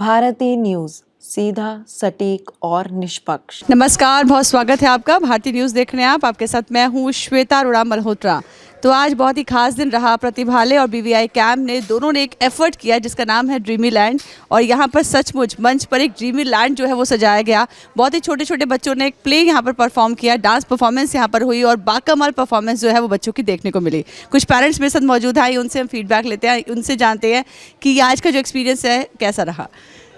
Bharti news, सीधा, सटीक और निष्पक्ष। नमस्कार, बहुत स्वागत है आपका भारतीय न्यूज़ देख रहे हैं आप। आपके साथ मैं हूँ श्वेता अरोड़ा मल्होत्रा। तो आज बहुत ही खास दिन रहा। प्रतिभालय और बीवीआई कैम ने दोनों ने एक एफर्ट किया जिसका नाम है ड्रीमी लैंड, और यहाँ पर सचमुच मंच पर एक ड्रीमी लैंड जो है वो सजाया गया। बहुत ही छोटे छोटे बच्चों ने एक प्ले यहाँ पर परफॉर्म किया, डांस परफॉर्मेंस यहाँ पर हुई और बाकमाल परफॉर्मेंस जो है वो बच्चों की देखने को मिली। कुछ पेरेंट्स मेरे साथ मौजूद हैं, उनसे हम फीडबैक लेते हैं, उनसे जानते हैं कि आज का जो एक्सपीरियंस है कैसा रहा।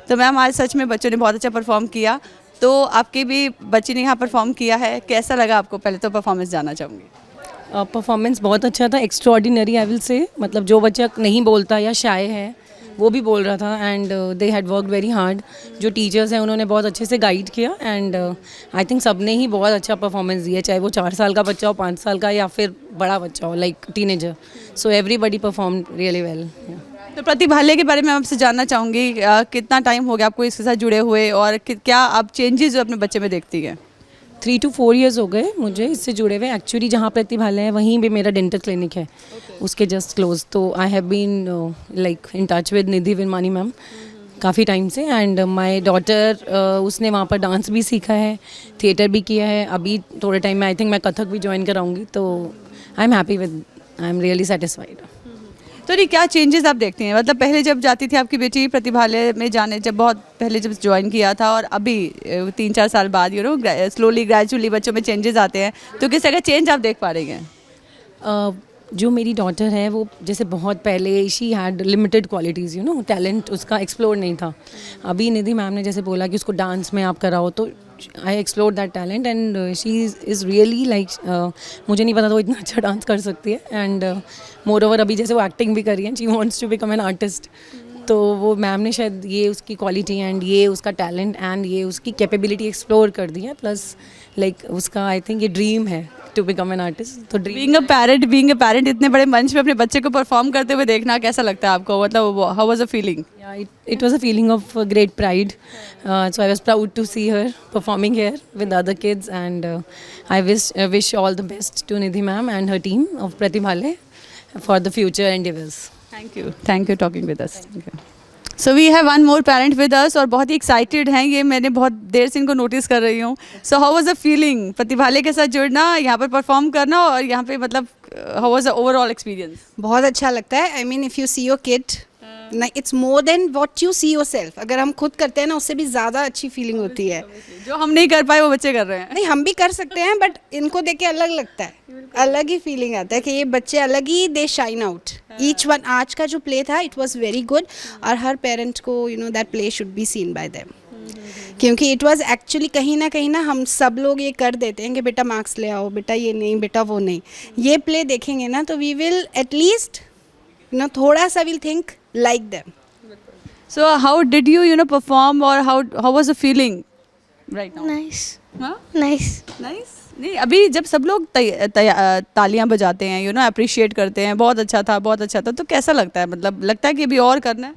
तो मैम, आज सच में बच्चों ने बहुत अच्छा परफॉर्म किया। तो आपके भी बच्चे ने यहाँ परफॉर्म किया है, कैसा लगा आपको? पहले तो परफॉर्मेंस जानना चाहूँगी। परफॉर्मेंस बहुत अच्छा था, एक्स्ट्रॉर्डिनरी आई विल से। मतलब जो बच्चा नहीं बोलता या शाय है वो भी बोल रहा था, and they had work very hard. जो टीचर्स हैं उन्होंने बहुत अच्छे से गाइड किया, एंड आई थिंक सब ने ही बहुत अच्छा परफॉर्मेंस दिया, चाहे वो 4 साल का बच्चा हो, 5 साल का, या फिर बड़ा बच्चा हो like teenager. So everybody perform really well. तो प्रतिभालय के बारे में आपसे जानना चाहूँगी, कितना टाइम हो गया आपको इसके साथ जुड़े हुए, और क्या आप चेंजेस अपने बच्चे में देखती हैं? 3 to 4 years हो गए मुझे इससे जुड़े हुए। एक्चुअली जहाँ प्रतिभालय है वहीं भी मेरा डेंटल क्लिनिक है, उसके जस्ट क्लोज। तो I have been like in touch with Nidhi Vinmani ma'am काफ़ी टाइम से, एंड माय डॉटर उसने वहाँ पर डांस भी सीखा है, थिएटर भी किया है। अभी थोड़े टाइम में आई थिंक मैं कथक भी ज्वाइन कराऊंगी। तो I am happy with, I am really satisfied. तो ये क्या चेंजेस आप देखती हैं? मतलब पहले जब जाती थी आपकी बेटी प्रतिभालय में जाने, जब बहुत पहले जब ज्वाइन किया था, और अभी 3-4 साल बाद स्लोली ग्रेजुअली बच्चों में चेंजेस आते हैं, तो किस तरह चेंज आप देख पा रही हैं? जो मेरी डॉटर है वो जैसे बहुत पहले she had limited qualities, talent उसका एक्सप्लोर नहीं था। अभी निधि मैम ने जैसे बोला कि उसको डांस में आप कराओ, तो I explore that talent, and she is really like, मुझे नहीं पता था वो इतना अच्छा डांस कर सकती है। एंड मोर ओवर अभी जैसे वो एक्टिंग भी कर रही है, she wants to become an artist. तो वो मैम ने शायद ये उसकी क्वालिटी एंड ये उसका टैलेंट एंड ये उसकी कैपेबिलिटी एक्सप्लोर कर दी है। प्लस लाइक उसका आई थिंक ये ड्रीम है टू बिकम एन आर्टिस्ट। तो बीइंग अ पेरेंट इतने बड़े मंच पे अपने बच्चे को परफॉर्म करते हुए देखना कैसा लगता है आपको? मतलब how was the feeling? it was a feeling of great pride. So I was proud to see her performing here with other kids, and I wish all the best to Nidhi ma'am and her team of Pratibhalay for the future endeavors. Thank you talking with us. So we have one more parent with us, और बहुत ही excited हैं ये, मैंने बहुत देर से इनको notice कर रही हूँ। So how was the feeling Pratibhalaya के साथ जुड़ना, यहाँ पर परफॉर्म करना, और यहाँ पे मतलब how was the overall experience? बहुत अच्छा लगता है। I mean if you see your kid, it's more than what you see yourself. अगर हम खुद करते हैं ना, उससे भी ज़्यादा अच्छी फीलिंग होती है। जो हम नहीं कर पाए वो बच्चे कर रहे हैं। नहीं, हम भी कर सकते हैं, बट इनको देख के अलग लगता है, अलग ही फीलिंग आता है कि ये बच्चे अलग ही they shine out each one. आज का जो प्ले था इट वाज वेरी गुड, और हर पेरेंट को that play should be seen bye them, क्योंकि इट वाज एक्चुअली कहीं ना हम सब लोग ये कर देते हैं कि बेटा मार्क्स ले आओ, बेटा ये नहीं, बेटा वो नहीं। ये प्ले देखेंगे ना तो वी विल एटलीस्ट थोड़ा सा will think like them. So how did you perform, or how was the feeling right now? Nice. हाँ? Nice. Nice. नहीं, अभी जब सब लोग तालियां बजाते हैं, अप्रिशिएट करते हैं, बहुत अच्छा था, बहुत अच्छा था, तो कैसा लगता है? मतलब लगता है कि अभी और करना है?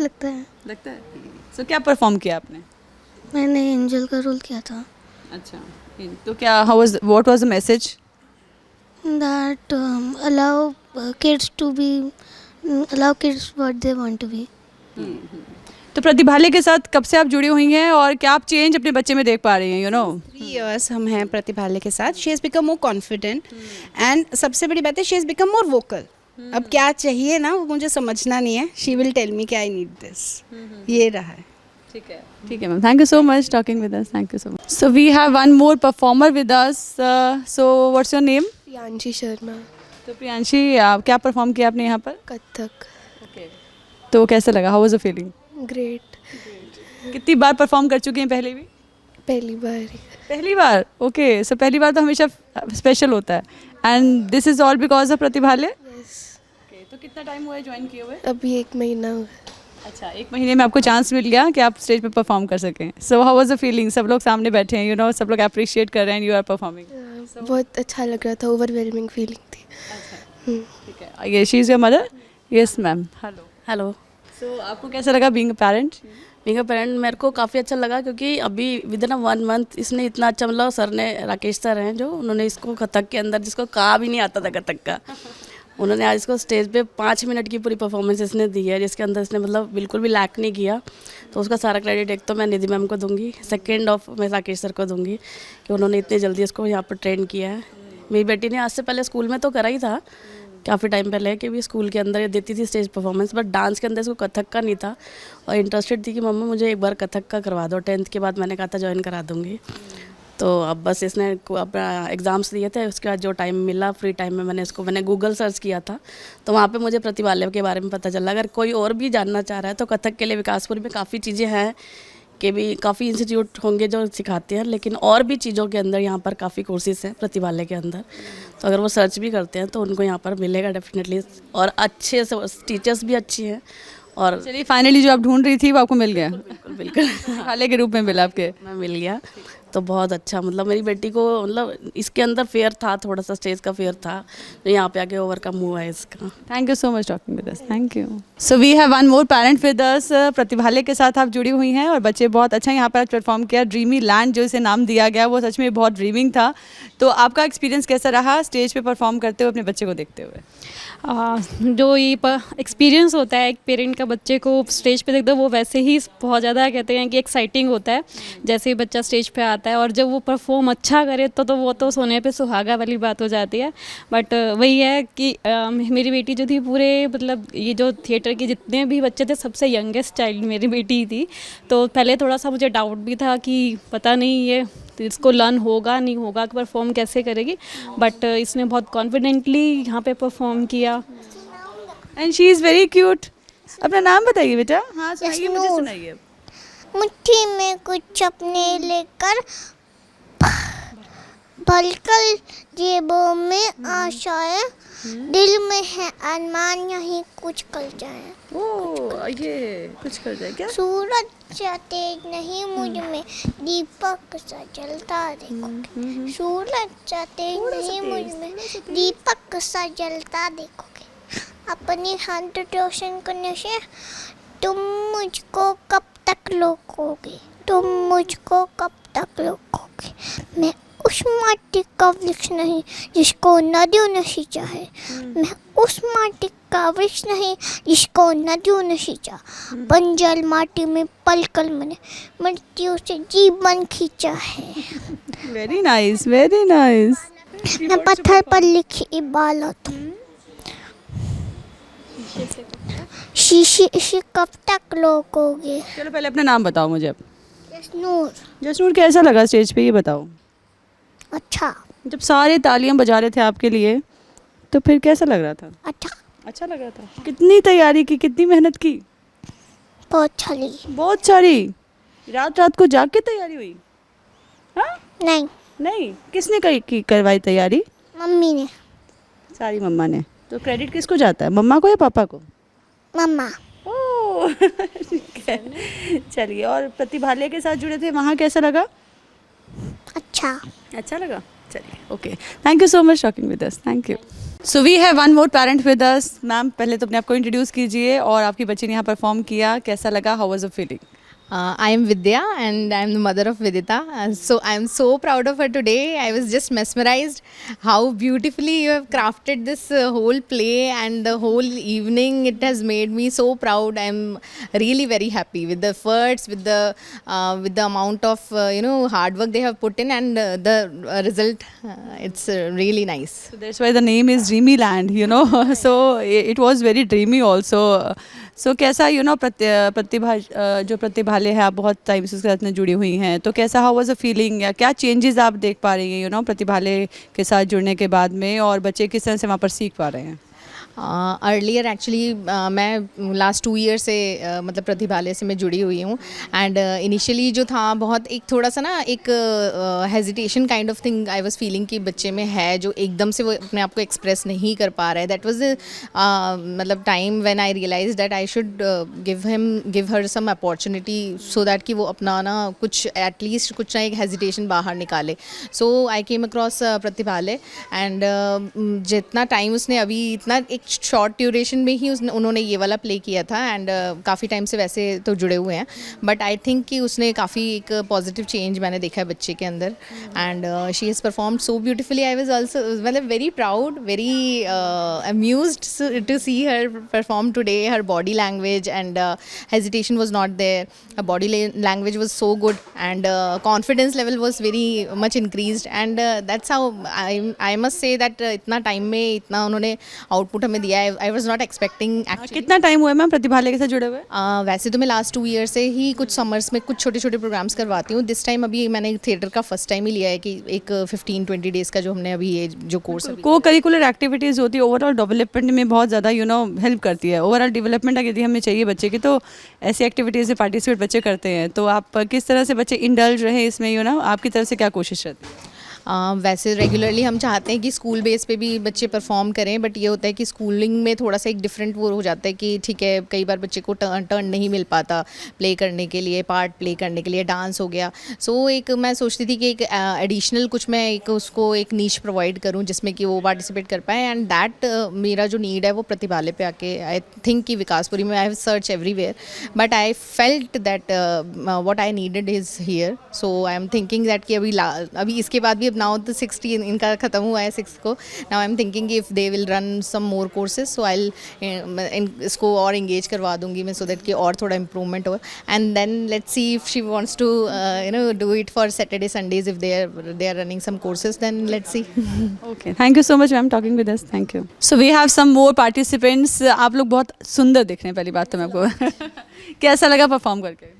लगता है। So क्या परफॉर्म किया आपने? मैंने एंजल का रोल किया था। अच्छा, तो क्या what was the message? That allow kids to be, allow kids what they want to be. तो प्रतिभालय के साथ कब से आप जुड़ी हुई हैं, और क्या आप चेंज अपने बच्चे में देख पा रही हैं? 3 years हम हैं प्रतिभालय के साथ। She has become more confident, and सबसे बड़ी बात है she has become more vocal. अब क्या चाहिए ना वो मुझे समझना नहीं है, शी विल टेल मी कि आई नीड दिस। ये रहा है। ठीक है ma'am, thank you so much talking with us, thank you so much. So we have one more performer with us. So what's your name? Priyanshi Sharma. तो प्रियांशी, आप क्या perform किया आपने यहाँ पर? कथक। तो कैसा लगा? How was the feeling? Great. कितनी बार परफॉर्म कर चुकी हैं पहले भी? पहली बार। ओके, सो पहली बार तो हमेशा स्पेशल होता है, and this is all because of Pratibhalaya? Yes. तो कितना टाइम हुआ है ज्वाइन किए हुए? अभी 1 महीना हुआ। अच्छा, 1 महीने में आपको चांस मिल गया कि आप स्टेज पे परफॉर्म कर सकें। सो हाउ वाज द फीलिंग? सब लोग सामने बैठे हैं, सब लोग अप्रिशिएट कर रहे हैं, यू आर परफॉर्मिंग। बहुत अच्छा लग रहा था, ओवरवेलमिंग फीलिंग थी। ठीक है, ये she is your mother? Yes ma'am. Hello. So आपको कैसा लगा being a parent? Being a parent मेरे को काफ़ी अच्छा लगा, क्योंकि अभी विद इन 1 मंथ इसने इतना अच्छा, मतलब सर ने, राकेश सर हैं जो, उन्होंने इसको कथक के अंदर, जिसको कहा भी नहीं आता था कथक का, उन्होंने आज इसको स्टेज पे 5 मिनट की पूरी परफॉर्मेंस इसने दी है, जिसके अंदर इसने मतलब बिल्कुल भी लैक नहीं किया। तो उसका सारा क्रेडिट एक तो मैं निधि मैम को दूंगी, सेकंड ऑफ मैं राकेश सर को दूंगी कि उन्होंने इतनी जल्दी इसको यहाँ पर ट्रेन किया है। मेरी बेटी ने आज से पहले स्कूल में तो करा ही था काफ़ी टाइम पहले कि भी स्कूल के अंदर ये देती थी स्टेज परफॉर्मेंस, बट डांस के अंदर इसको कथक का नहीं था और इंटरेस्टेड थी कि मम्मा मुझे एक बार कथक का करवा दो। 10th के बाद मैंने कहा था ज्वाइन करा दूँगी। तो अब बस इसने अपना एग्ज़ाम्स दिए थे, उसके बाद जो टाइम मिला फ्री टाइम में मैंने गूगल सर्च किया था, तो वहाँ पे मुझे प्रतिभालय के बारे में पता चला। अगर कोई और भी जानना चाह रहा है तो कथक के लिए विकासपुर में काफ़ी चीज़ें हैं कि भी काफ़ी इंस्टीट्यूट होंगे जो सिखाते हैं, लेकिन और भी चीज़ों के अंदर यहाँ पर काफ़ी कोर्सेज हैं प्रतिभालय के अंदर। तो अगर वो सर्च भी करते हैं तो उनको यहाँ पर मिलेगा डेफिनेटली, और अच्छे से टीचर्स भी अच्छी हैं। और चलिए फाइनली जो आप ढूंढ रही थी वो आपको मिल गया, बिल्कुल बिल्कुल हाले के रूप में मिला आपके। मैं मिल गया तो बहुत अच्छा, मतलब मेरी बेटी को मतलब इसके अंदर फेयर था, थोड़ा सा स्टेज का फेयर था, जो यहाँ पे आके ओवरकम हुआ है इसका। Thank you so much talking with us, thank you. So we have one more parent with us. Pratibhalaya के साथ आप जुड़ी हुई हैं और बच्चे बहुत अच्छा यहाँ पर परफॉर्म किया। ड्रीमी लैंड जो इसे नाम दिया गया वो सच में बहुत ड्रीमिंग था। तो आपका एक्सपीरियंस कैसा रहा स्टेज पे परफॉर्म करते हुए अपने बच्चे को देखते हुए? जो ये एक्सपीरियंस होता है एक पेरेंट का बच्चे को स्टेज पे देखते, वो वैसे ही बहुत ज़्यादा कहते हैं कि एक्साइटिंग होता है जैसे ही बच्चा स्टेज पे आता है, और जब वो परफॉर्म अच्छा करे तो वो तो सोने पे सुहागा वाली बात हो जाती है। बट वही है कि मेरी बेटी जो थी पूरे मतलब ये जो थिएटर के जितने भी बच्चे थे सबसे यंगेस्ट चाइल्ड मेरी बेटी थी। तो पहले थोड़ा सा मुझे डाउट भी था कि पता नहीं ये इसको लर्न होगा नहीं होगा, परफॉर्म कैसे करेगी, बट इसने बहुत कॉन्फिडेंटली यहाँ पे परफॉर्म किया। And she is very cute. अपना नाम बताइए बेटा। हाँ सुनाइए, मुझे सुनाइए। मुट्ठी में कुछ अपने लेकर भलकर जेबों में आशाएं, दिल में है अरमान यही कुछ कर जाए। ओह ये कुछ कर जाए क्या? सूरज सा तेज नहीं मुझ में, दीपक सा जलता देखोगे। सूरज सा तेज नहीं मुझ में, दीपक सा जलता देखोगे। अपनी हाथ रोशन करने से तुम मुझको कब तक रोकोगे, तुम मुझको कब तक रोकोगे। मैं उस माटी का वृक्ष नहीं जिसको नदियों ने सींचा है, मैं उस माटी का वृक्ष नहीं जिसको नदियों ने सींचा। बंजर माटी में पलकर मैंने मृत्यु से जीवन खींचा है। Very nice, very nice. मैं पत्थर पर लिखी इबादत, शीशे से कब तक रोकोगे। चलो पहले अपना नाम बताओ मुझे। जसनूर। जसनूर कैसा लगा स्टेज पे ये बताओ? अच्छा। जब सारे तालियां बजा रहे थे आपके लिए तो फिर कैसा लग रहा था? अच्छा लग रहा था। कितनी तैयारी की, कितनी मेहनत की? बहुत चली। बहुत सारी। रात रात को जाग के तैयारी हुई? हाँ नहीं किसने करवाई तैयारी? मम्मी ने। सारी मम्मा ने। तो क्रेडिट किसको जाता है, मम्मा को या पापा को? मम्मा। ओह ठीक है। चलिए, और प्रतिभालय के साथ जुड़े थे, वहाँ कैसा लगा? अच्छा लगा। चलिए okay, thank you so much talking with us, thank you. So we have one more parent with us. Ma'am पहले तो अपने आप को इंट्रोड्यूस कीजिए और आपकी बच्ची ने यहाँ परफॉर्म किया, कैसा लगा, how was the feeling? I am Vidya and I am the mother of Vidita. So I am so proud of her today. I was just mesmerized how beautifully you have crafted this whole play, and the whole evening it has made me so proud. I am really very happy with the efforts, with the amount of hard work they have put in, and the result. It's really nice. So that's why the name is Dreamy Land, you know. So it was very dreamy also. So कैसा जो प्रतिभालय है, आप बहुत time से उसके साथ में जुड़ी हुई हैं, तो कैसा हाउ वाज अ फीलिंग, या क्या चेंजेस आप देख पा रही हैं प्रतिभालय के साथ जुड़ने के बाद में, और बच्चे किस तरह से वहाँ पर सीख पा रहे हैं? अर्लियर एक्चुअली मैं लास्ट 2 ईयर से मतलब प्रतिभालय से मैं जुड़ी हुई हूँ, एंड इनिशियली जो था बहुत एक थोड़ा सा ना एक hesitation kind of thing I was feeling कि बच्चे में है जो एकदम से वो अपने आप को एक्सप्रेस नहीं कर पा रहा है। दैट वाज मतलब time when I realise that I should give her some opportunity so that कि वो अपना ना कुछ एटलीस्ट कुछ ना एक हेजिटेशन बाहर निकाले। सो आई केम अक्रॉस प्रतिभालय, एंड जितना टाइम उसने अभी इतना एक एक शॉर्ट ड्यूरेशन में ही उन्होंने ये वाला प्ले किया था एंड काफ़ी टाइम से वैसे तो जुड़े हुए हैं, बट आई थिंक कि उसने काफ़ी एक पॉजिटिव चेंज मैंने देखा है बच्चे के अंदर and she has performed so beautifully. I was also मतलब very proud, very amused to see her perform today. Her body language and hesitation was not there. Her body language was so good and confidence level was very much increased and that's how I must say that इतना time में इतना उन्होंने output हमें दिया है. I was not expecting actually. कितना time हुआ है मैम प्रतिभालय के साथ जुड़े हुए? वैसे तो मैं लास्ट 2 ईयर से ही कुछ समर्स में कुछ छोटे छोटे प्रोग्राम्स करवाती हूँ. दिस टाइम अभी मैंने थिएटर का फर्स्ट टाइम ही लिया है कि एक 15-20 डेज़ का जो हमने अभी ये जो कोर्स को करिकुलर एक्टिविटीज़ होती है ओवरऑल डेवलपमेंट में बहुत ज़्यादा हेल्प करती है. ओवरऑल डेवलपमेंट अगर यदि हमें चाहिए बच्चे की तो ऐसी एक्टिविटीज़ में पार्टिसिपेट बच्चे करते हैं. तो आप किस तरह से बच्चे इंडल्ज रहे इसमें आपकी तरफ से क्या कोशिश रहती है? वैसे रेगुलरली हम चाहते हैं कि स्कूल बेस पे भी बच्चे परफॉर्म करें, बट ये होता है कि स्कूलिंग में थोड़ा सा एक डिफरेंट वो हो जाता है कि ठीक है कई बार बच्चे को टर्न नहीं मिल पाता प्ले करने के लिए, पार्ट प्ले करने के लिए. डांस हो गया, सो एक मैं सोचती थी कि एक एडिशनल कुछ मैं एक उसको एक नीश प्रोवाइड करूं जिसमें कि वो पार्टिसिपेट कर पाए एंड दैट मेरा जो नीड है वो प्रतिभालय पे आके आई थिंक कि विकासपुरी में I have search everywhere but I felt that what I needed is here. So I am thinking that कि अभी इसके बाद भी नाउ द 60 इनका ख़त्म हुआ है 6 को. Now I am thinking if they will run some more courses so I इसको और इंगेज करवा दूंगी मैं सो दैट कि और थोड़ा इम्प्रूवमेंट हो and then let's see if she wants to do it for Saturday Sundays if they are running some courses then let's see. Okay, thank you so much ma'am talking with us. Thank you. So we have some more participants. आप लोग बहुत सुंदर दिख रहे हैं पहली बात तो मैं आपको कैसा लगा परफॉर्म करके?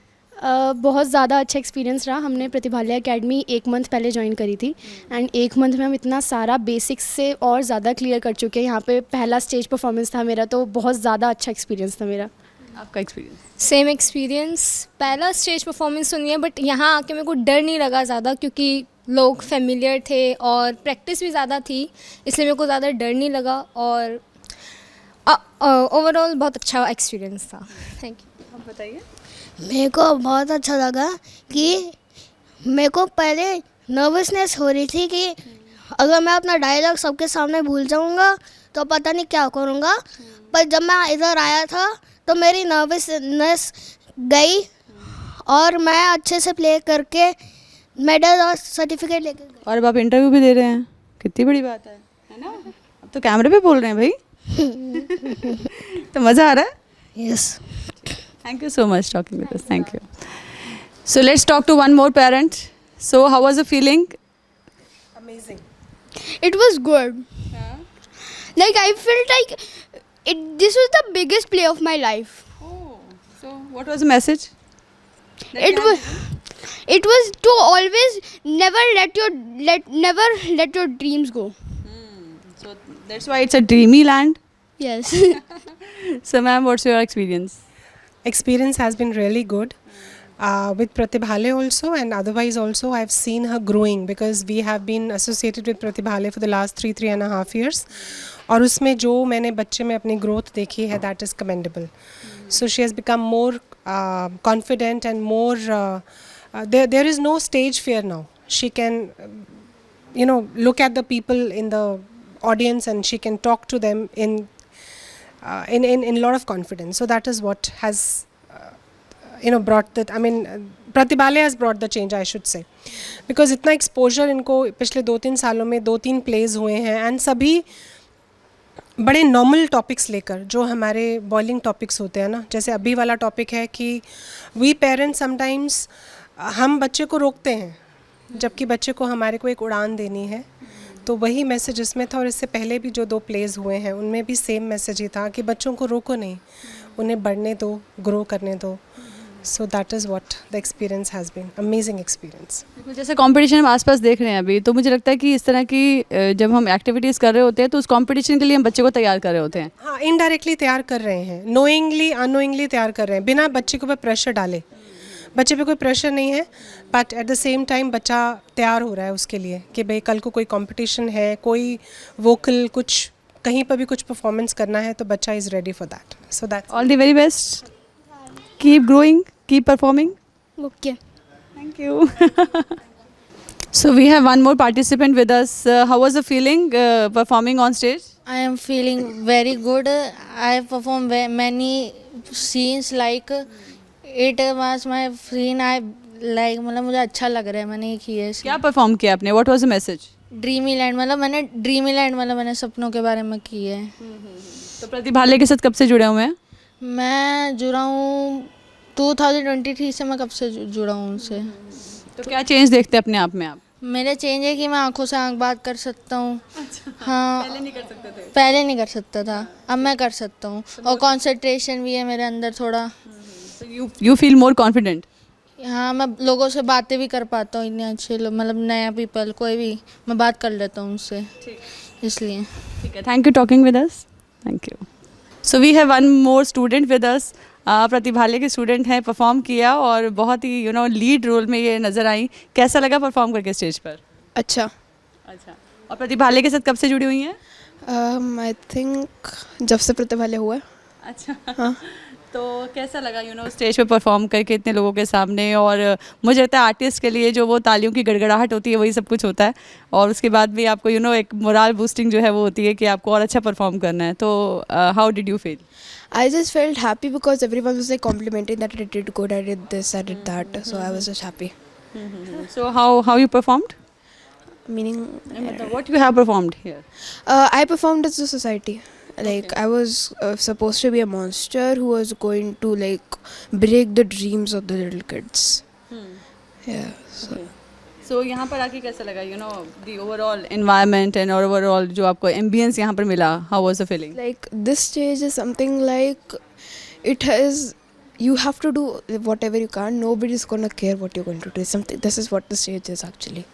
बहुत ज़्यादा अच्छा एक्सपीरियंस रहा. हमने प्रतिभालय एकेडमी 1 मंथ पहले ज्वाइन करी थी एंड 1 मंथ में हम इतना सारा बेसिक्स से और ज़्यादा क्लियर कर चुके हैं. यहाँ पे पहला स्टेज परफॉर्मेंस था मेरा तो बहुत ज़्यादा अच्छा एक्सपीरियंस था मेरा. आपका एक्सपीरियंस? Same experience. पहला स्टेज परफॉर्मेंस सुनी है बट यहाँ आके मेरे को डर नहीं लगा ज़्यादा क्योंकि लोग फेमिलियर थे और प्रैक्टिस भी ज़्यादा थी इसलिए मेरे को ज़्यादा डर नहीं लगा और ओवरऑल बहुत अच्छा एक्सपीरियंस था. Thank you. आप बताइए. मेरे को बहुत अच्छा लगा कि मेरे को पहले नर्वसनेस हो रही थी कि अगर मैं अपना डायलॉग सबके सामने भूल जाऊंगा तो पता नहीं क्या करूंगा, पर जब मैं इधर आया था तो मेरी नर्वसनेस गई और मैं अच्छे से प्ले करके मेडल और सर्टिफिकेट लेके गई. और अब आप इंटरव्यू भी दे रहे हैं, कितनी बड़ी बात है ना? अब तो कैमरे पे बोल रहे हैं भाई तो मज़ा आ रहा है? Yes. Thank you so much talking with us. Thank you. So let's talk to one more parent. So how was the feeling? Amazing. It was good. Like I felt like this was the biggest play of my life. Oh, so what was the message? It was to always never let your dreams go. So that's why it's a dreamy land. Yes. So ma'am, what's your experience? Experience has been really good with Pratibhalay also and otherwise also I've seen her growing because we have been associated with Pratibhalay for the last 3.5 years और उसमें जो मैंने बच्चे में अपनी growth देखी है that is commendable. So she has become more confident and more there is no stage fear now. She can look at the people in the audience and she can talk to them in a lot of confidence. So that is what has brought that. I mean Pratibhalay has brought the change I should say because इतना exposure इनको पिछले 2-3 सालों में 2-3 plays हुए हैं and सभी बड़े normal topics लेकर जो हमारे boiling topics होते हैं ना, जैसे अभी वाला topic है कि we parents sometimes हम बच्चे को रोकते हैं जबकि बच्चे को हमारे को एक उड़ान देनी है. तो वही मैसेज इसमें था और इससे पहले भी जो 2 प्लेज हुए हैं उनमें भी सेम मैसेज ही था कि बच्चों को रोको नहीं, उन्हें बढ़ने दो, ग्रो करने दो. So that is what the experience has been. Amazing experience. जैसे कंपटीशन हम आसपास देख रहे हैं अभी तो मुझे लगता है कि इस तरह की जब हम एक्टिविटीज़ कर रहे होते हैं तो उस कंपटीशन के लिए हम बच्चे को तैयार कर रहे होते हैं. हाँ, इनडायरेक्टली तैयार कर रहे हैं, नोइंगली अनोइंगली तैयार कर रहे हैं बिना बच्चे को प्रेशर डाले. बच्चे पे कोई प्रेशर नहीं है but at the same time बच्चा तैयार हो रहा है उसके लिए कि भाई कल को कोई कंपटीशन है, कोई वोकल कुछ कहीं पर भी कुछ परफॉर्मेंस करना है तो बच्चा is ready for that. So that's all the very best. Keep growing, keep performing. Okay. Thank you. So we have one more participant with us. How was the feeling performing on stage? I am feeling very good. I have performed many scenes like it was my scene. I like मतलब मुझे अच्छा लग रहा है मैंने ये किया है. क्या परफॉर्म किया आपने? What was the message? Dreamy land मतलब मैंने सपनों के बारे में किया है. तो प्रतिभालय के साथ कब से जुड़े हुए हैं? मैं जुड़ा हूँ 2023 से. मैं कब से जुड़ा हूँ उनसे. तो क्या चेंज देखते हैं अपने आप में आप? मेरा चेंज है कि मैं आंखों से आंख बात कर सकता हूँ. हाँ, पहले नहीं कर सकता था, अब मैं कर सकता हूँ. और कंसंट्रेशन भी है मेरे अंदर थोड़ा. You feel more confident? हाँ, मैं लोगों से बातें भी कर पाता हूँ. इतने अच्छे लोग मतलब नया पीपल कोई भी मैं बात कर लेता हूँ उनसे, इसलिए. ठीक है, thank you talking with us. Thank you. So we have one more student with us. Pratibhalaya के स्टूडेंट हैं, परफॉर्म किया और बहुत ही लीड रोल में ये नज़र आई. कैसा लगा परफॉर्म करके स्टेज पर? अच्छा. और प्रतिभालय के साथ कब से जुड़ी हुई हैं? आई थिंक जब से प्रतिभालय हुआ है. अच्छा. हाँ. तो कैसा लगा स्टेज पे परफॉर्म करके इतने लोगों के सामने? और मुझे लगता है आर्टिस्ट के लिए जो वो तालियों की गड़गड़ाहट होती है वही सब कुछ होता है, और उसके बाद भी आपको एक मोरल बूस्टिंग जो है वो होती है कि आपको और अच्छा परफॉर्म करना है. तो how did you feel? I just felt happy because everyone was like complimenting that I did good, I did this, I did that. So I was just happy. So how you performed? Meaning, What you have performed here? I performed as a society. Like I was supposed to be a monster who was going to like break the dreams of the little kids. Yeah. So यहाँ पर आके कैसा लगा? The overall environment and overall जो आपको ambience यहाँ पर मिला. How was the feeling? Like this stage is something like it has. You have to do whatever you can. Nobody's gonna care what you're going to do. Something. This is what the stage is actually.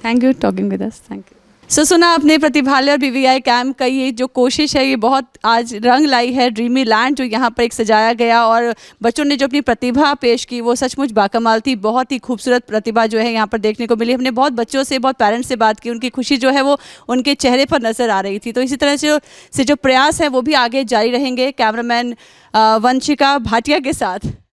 Thank you talking with us. Thank you. So सुना आपने प्रतिभालय और BVI camp का ये जो कोशिश है ये बहुत आज रंग लाई है. ड्रीमी लैंड जो यहाँ पर एक सजाया गया और बच्चों ने जो अपनी प्रतिभा पेश की वो सचमुच बाकमाल थी. बहुत ही खूबसूरत प्रतिभा जो है यहाँ पर देखने को मिली. हमने बहुत बच्चों से, बहुत पेरेंट्स से बात की. उनकी खुशी जो है वो उनके चेहरे पर नज़र आ रही थी. तो इसी तरह से जो प्रयास है वो भी आगे जारी रहेंगे. कैमरामैन वंशिका भाटिया के साथ